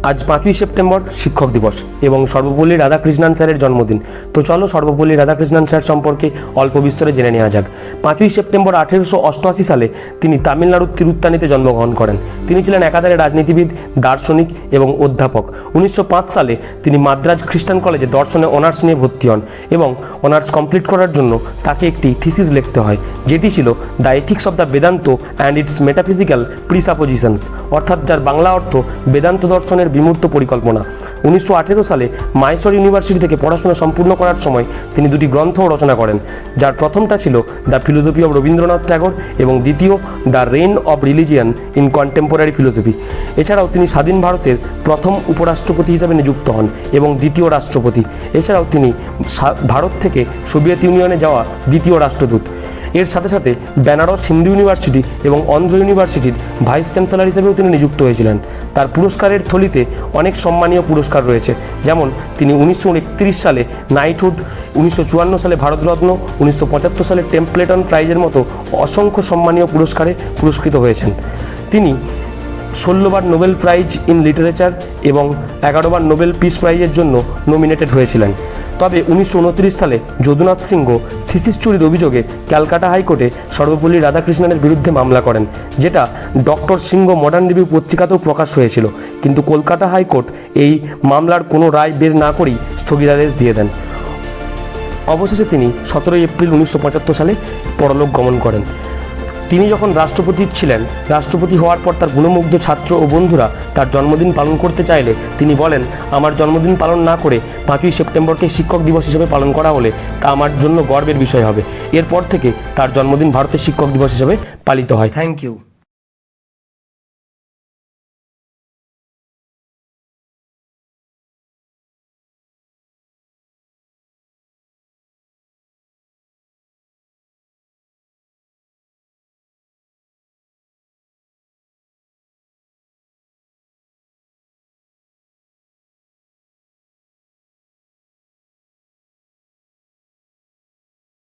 আজ 5ই সেপ্টেম্বর শিক্ষক দিবস এবং সর্বপল্লী রাধাকৃষ্ণন স্যারের জন্মদিন। তো চলো সর্বপল্লী রাধাকৃষ্ণন স্যার সম্পর্কে অল্প বিস্তরে জেনে নেওয়া যাক। 5ই সেপ্টেম্বর 1888 সালে তিনি তামিলনাড়ুর তিরুত্তানিতে জন্মগ্রহণ করেন। তিনি ছিলেন একাধারে রাজনীতিবিদ, দার্শনিক এবং অধ্যাপক। 1905 সালে তিনি মাদ্রাজ খ্রিস্টান কলেজে দর্শনে অনার্স নিয়ে ভর্তি হন এবং অনার্স কমপ্লিট করার জন্য তাকে একটি থিসিস লিখতে হয়, যেটি ছিল the ethics of the Vedanta and its metaphysical presuppositions, অর্থাৎ যার বাংলা অর্থ বেদান্ত দর্শনের বিমূর্ত পরিকল্পনা। 1918 সালে মাইসোর ইউনিভার্সিটি থেকে পড়াশোনা সম্পূর্ণ করার সময় তিনি দুটি গ্রন্থ রচনা করেন, যার প্রথমটা ছিল the philosophy of Rabindranath Tagore এবং দ্বিতীয় the rain of religion in contemporary philosophy. এছাড়াও তিনি স্বাধীন ভারতের প্রথম উপরাষ্ট্রপতি হিসেবে নিযুক্ত হন এবং দ্বিতীয় রাষ্ট্রপতি। এছাড়াও তিনি ভারত থেকে সোভিয়েত ইউনিয়নে যাওয়া দ্বিতীয় রাষ্ট্রদূত। এর সাথে সাথে বেনারস হিন্দু ইউনিভার্সিটি এবং অন্ধ্র ইউনিভার্সিটির ভাইস চ্যান্সেলর হিসেবেও তিনি নিযুক্ত হয়েছিলেন। তার পুরস্কারের থলিতে অনেক সম্মানীয় পুরস্কার রয়েছে, যেমন তিনি 1931 সালে নাইটহুড, 1954 সালে ভারতরত্ন, 1975 সালে টেম্পলেটন প্রাইজের মতো অসংখ্য সম্মানীয় পুরস্কারে পুরস্কৃত হয়েছেন। তিনি 16 বার নোবেল প্রাইজ ইন লিটারেচার এবং 11 বার নোবেল পিস প্রাইজের জন্য নমিনেটেড হয়েছিলেন। তবে 1929 সালে যদুনাথ সিংহ থিসিস চুরির অভিযোগে ক্যালকাটা হাইকোর্টে সর্বপল্লী রাধাকৃষ্ণনের বিরুদ্ধে মামলা করেন, যেটা ডক্টর সিংহ মডার্ন রিভিউ পত্রিকাতেও প্রকাশ হয়েছিল, কিন্তু কলকাতা হাইকোর্ট এই মামলার কোনো রায় বের না করেই স্থগিতাদেশ দিয়ে দেন। অবশেষে তিনি 17 এপ্রিল 1975 সালে পরলোক গমন করেন। তিনি যখন রাষ্ট্রপতি ছিলেন, রাষ্ট্রপতি হওয়ার পর তার গুণমুগ্ধ ছাত্র ও বন্ধুরা তার জন্মদিন পালন করতে চাইলে তিনি বলেন, আমার জন্মদিন পালন না করে 5ই সেপ্টেম্বরকে শিক্ষক দিবস হিসেবে পালন করা হলে তা আমার জন্য গর্বের বিষয় হবে। এরপর থেকে তার জন্মদিন ভারতের শিক্ষক দিবস হিসেবে পালিত হয়। Thank you.